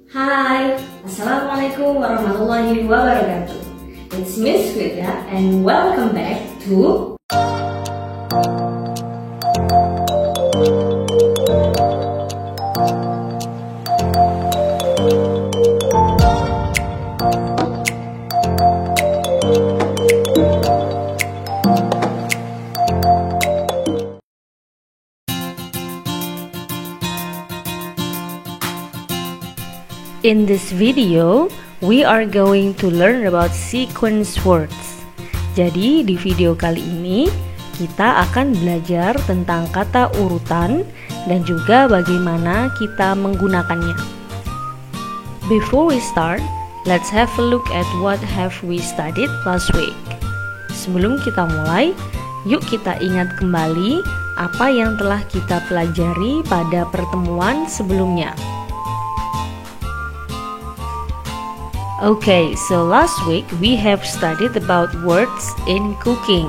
Hai, Assalamualaikum warahmatullahi wabarakatuh. It's Miss Widya and welcome back to In this video, we are going to learn about sequence words. Jadi di video kali ini kita akan belajar tentang kata urutan dan juga bagaimana kita menggunakannya. Before we start, let's have a look at what have we studied last week. Sebelum kita mulai, yuk kita ingat kembali apa yang telah kita pelajari pada pertemuan sebelumnya. Okay, so last week we have studied about words in cooking.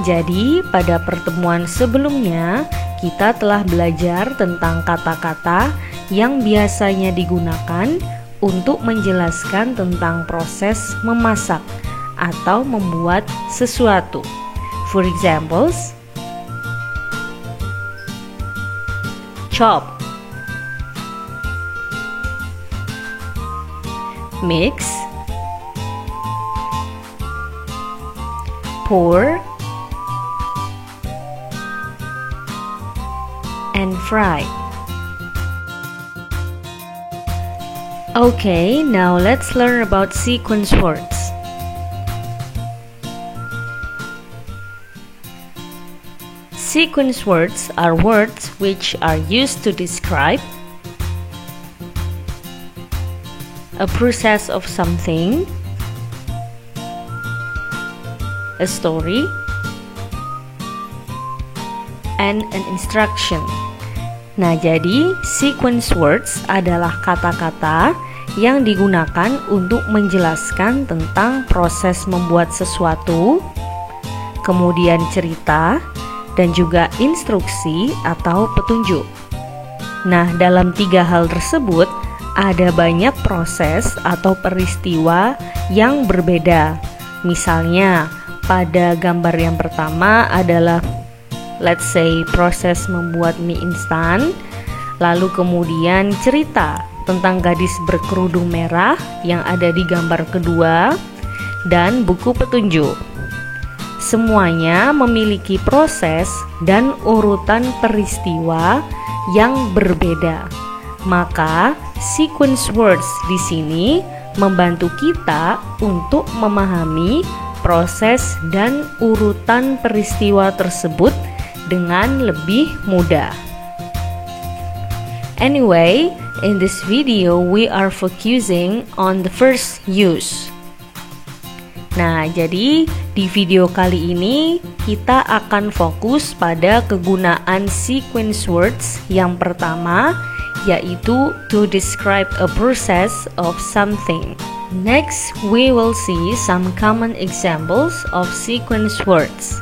Jadi, pada pertemuan sebelumnya kita telah belajar tentang kata-kata yang biasanya digunakan untuk menjelaskan tentang proses memasak atau membuat sesuatu. For examples, chop, mix, pour, and fry. Okay, now let's learn about sequence words. Sequence words are words which are used to describe a process of something, a story, and an instruction. Nah, jadi sequence words adalah kata-kata yang digunakan untuk menjelaskan tentang proses membuat sesuatu, kemudian cerita, dan juga instruksi atau petunjuk. Nah, dalam tiga hal tersebut ada banyak proses atau peristiwa yang berbeda. Misalnya, pada gambar yang pertama adalah let's say proses membuat mie instan, lalu kemudian cerita tentang gadis berkerudung merah yang ada di gambar kedua, dan buku petunjuk. Semuanya memiliki proses dan urutan peristiwa yang berbeda. Maka sequence words di sini membantu kita untuk memahami proses dan urutan peristiwa tersebut dengan lebih mudah. Anyway, in this video we are focusing on the first use. Nah, jadi di video kali ini kita akan fokus pada kegunaan sequence words yang pertama, yaitu to describe a process of something. Next, we will see some common examples of sequence words.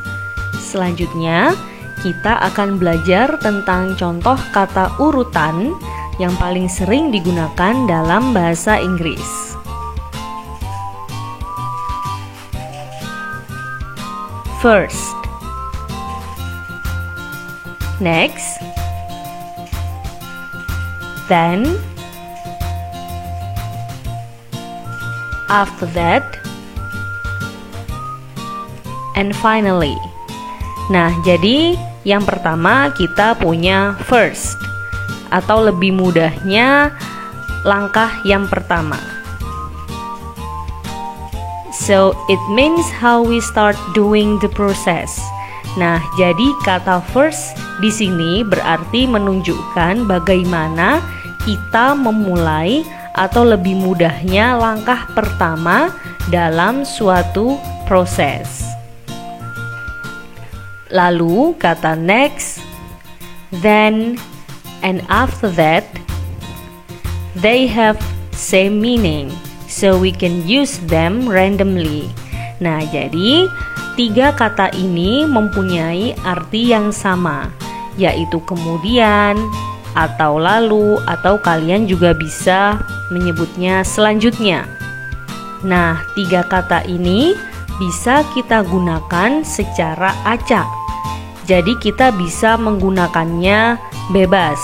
Selanjutnya, kita akan belajar tentang contoh kata urutan yang paling sering digunakan dalam bahasa Inggris. First, next, then, after that, and finally. Nah, jadi yang pertama kita punya first, atau lebih mudahnya langkah yang pertama. So, it means how we start doing the process. Nah, jadi kata first di sini berarti menunjukkan bagaimana kita memulai atau lebih mudahnya langkah pertama dalam suatu proses. Lalu kata next, then, and after that, they have same meaning, so we can use them randomly. Nah, jadi tiga kata ini mempunyai arti yang sama, yaitu kemudian, atau lalu, atau kalian juga bisa menyebutnya selanjutnya. Nah, 3 kata ini bisa kita gunakan secara acak. Jadi kita bisa menggunakannya bebas.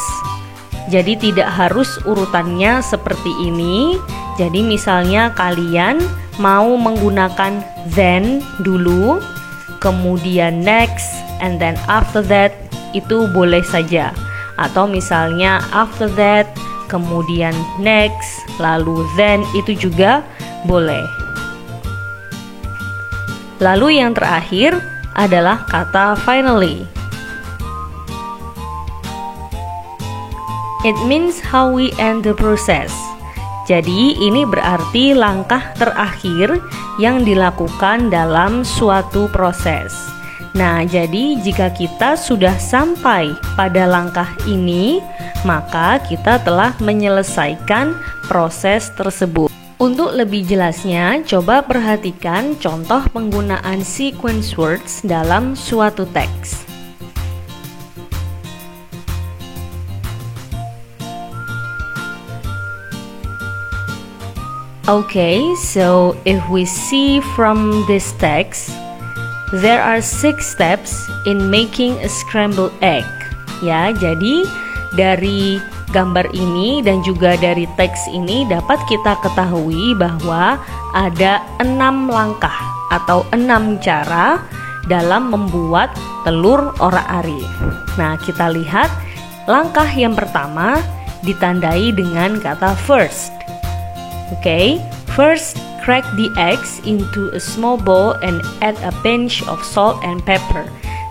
Jadi tidak harus urutannya seperti ini. Jadi misalnya kalian mau menggunakan then dulu, kemudian next, and then after that, itu boleh saja. Atau misalnya after that, kemudian next, lalu then, itu juga boleh. Lalu yang terakhir adalah kata finally. It means how we end the process. Jadi ini berarti langkah terakhir yang dilakukan dalam suatu proses. Nah, jadi jika kita sudah sampai pada langkah ini, maka kita telah menyelesaikan proses tersebut. Untuk lebih jelasnya, coba perhatikan contoh penggunaan sequence words dalam suatu teks. Okay, so if we see from this text, there are 6 steps in making a scrambled egg. Ya, jadi dari gambar ini dan juga dari teks ini dapat kita ketahui bahwa ada 6 langkah atau 6 cara dalam membuat telur orak-arik. Nah, kita lihat langkah yang pertama ditandai dengan kata first. Okay, first crack the eggs into a small bowl and add a pinch of salt and pepper.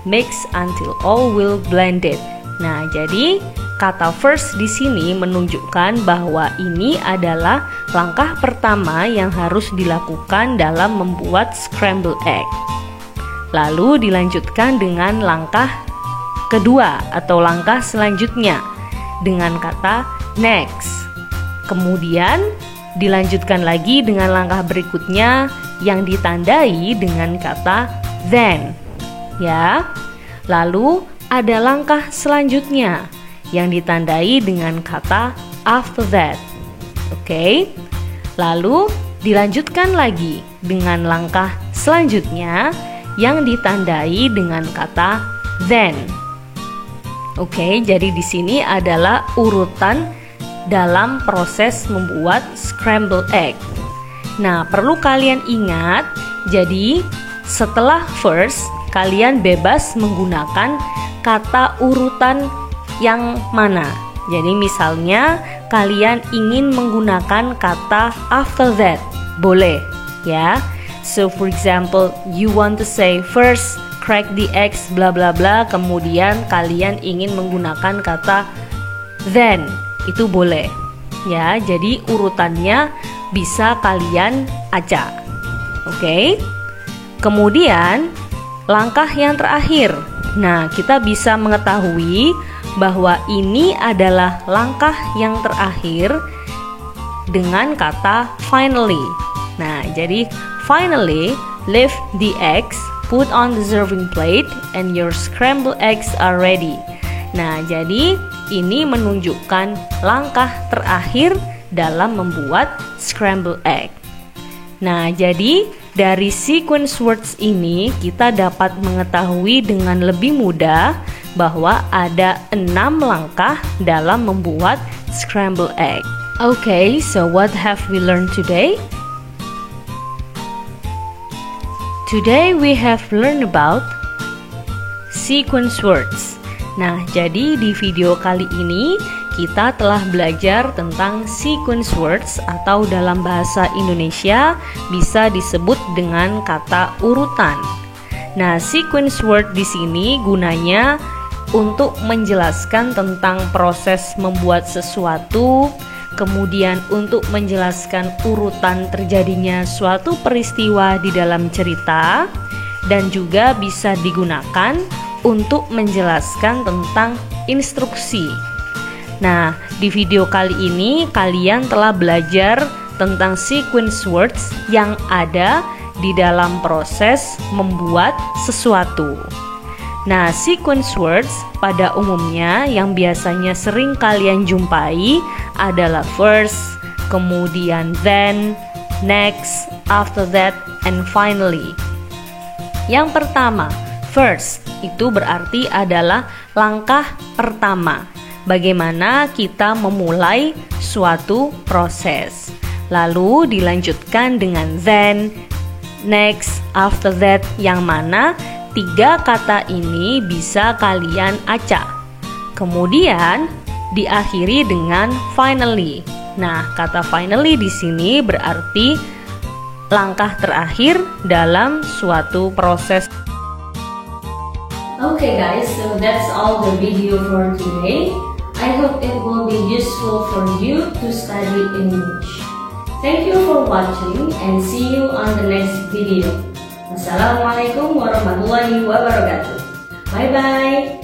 Mix until all well blended. Nah, jadi kata first di sini menunjukkan bahwa ini adalah langkah pertama yang harus dilakukan dalam membuat scrambled egg. Lalu dilanjutkan dengan langkah kedua atau langkah selanjutnya dengan kata next. Kemudian dilanjutkan lagi dengan langkah berikutnya yang ditandai dengan kata then. Ya. Lalu ada langkah selanjutnya yang ditandai dengan kata after that. Oke. Lalu dilanjutkan lagi dengan langkah selanjutnya yang ditandai dengan kata then. Oke, jadi di sini adalah urutan dalam proses membuat scrambled egg. Nah, perlu kalian ingat, jadi setelah first, kalian bebas menggunakan kata urutan yang mana. Jadi misalnya kalian ingin menggunakan kata after that, boleh ya. So for example, you want to say first crack the eggs bla bla bla, kemudian kalian ingin menggunakan kata then, itu boleh ya. Jadi urutannya bisa kalian acak. Oke. Kemudian langkah yang terakhir. Nah, kita bisa mengetahui bahwa ini adalah langkah yang terakhir dengan kata finally. Nah, jadi finally lift the eggs, put on the serving plate, and your scrambled eggs are ready. Nah, jadi ini menunjukkan langkah terakhir dalam membuat scrambled egg. Nah, jadi dari sequence words ini kita dapat mengetahui dengan lebih mudah bahwa ada 6 langkah dalam membuat scrambled egg. Okay, so what have we learned today? Today we have learned about sequence words. Nah, jadi di video kali ini kita telah belajar tentang sequence words atau dalam bahasa Indonesia bisa disebut dengan kata urutan. Nah, sequence word di sini gunanya untuk menjelaskan tentang proses membuat sesuatu, kemudian untuk menjelaskan urutan terjadinya suatu peristiwa di dalam cerita, dan juga bisa digunakan untuk menjelaskan tentang instruksi. Nah, di video kali ini kalian telah belajar tentang sequence words yang ada di dalam proses membuat sesuatu. Nah, sequence words pada umumnya yang biasanya sering kalian jumpai adalah first, kemudian then, next, after that, and finally. Yang pertama, first, itu berarti adalah langkah pertama. Bagaimana kita memulai suatu proses. Lalu dilanjutkan dengan then, next, after that, yang mana tiga kata ini bisa kalian acak. Kemudian diakhiri dengan finally. Nah, kata finally di sini berarti langkah terakhir dalam suatu proses. Okay guys, so that's all the video for today. I hope it will be useful for you to study English. Thank you for watching and see you on the next video. Wassalamualaikum warahmatullahi wabarakatuh. Bye bye.